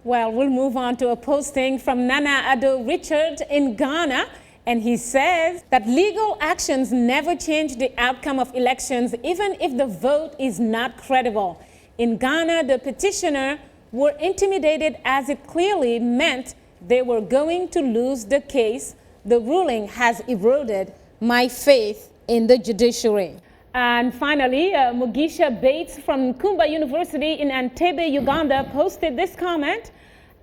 Well, we'll move on to a posting from Nana Addo Richard in Ghana. And he says that legal actions never change the outcome of elections, even if the vote is not credible. In Ghana, the petitioner were intimidated as it clearly meant they were going to lose the case. The ruling has eroded my faith in the judiciary. And finally, Mugisha Bates from Kumba University in Entebbe, Uganda, posted this comment.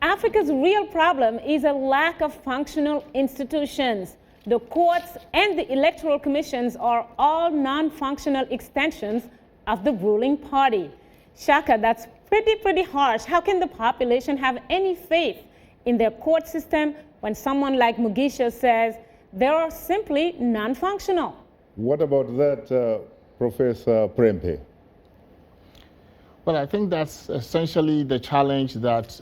Africa's real problem is a lack of functional institutions. The courts and the electoral commissions are all non-functional extensions of the ruling party. Shaka, that's pretty harsh. How can the population have any faith in their court system when someone like Mugisha says they are simply non-functional? What about that, Professor Prempeh? Well, I think that's essentially the challenge that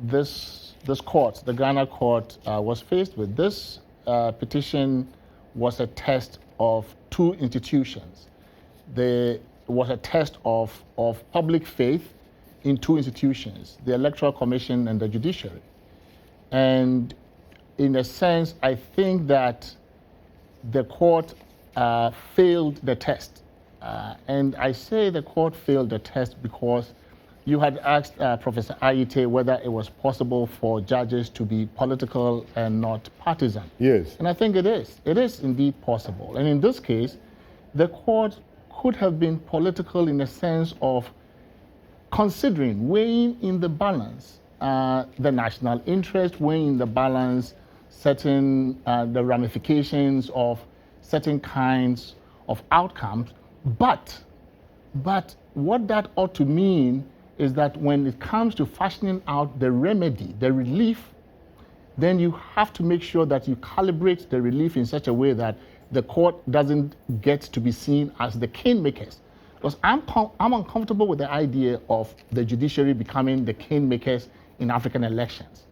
this court, the Ghana court, was faced with. This petition was a test of two institutions. There was a test of public faith in two institutions, the Electoral Commission and the judiciary. And in a sense, I think that the court failed the test. And I say the court failed the test because you had asked Professor Ayite whether it was possible for judges to be political and not partisan. Yes. And I think it is. It is indeed possible. And in this case, the court could have been political in the sense of considering, weighing in the balance the national interest, weighing in the balance certain the ramifications of certain kinds of outcomes. But what that ought to mean is that when it comes to fashioning out the remedy, the relief, then you have to make sure that you calibrate the relief in such a way that the court doesn't get to be seen as the kingmakers. Because I'm uncomfortable with the idea of the judiciary becoming the kingmakers in African elections.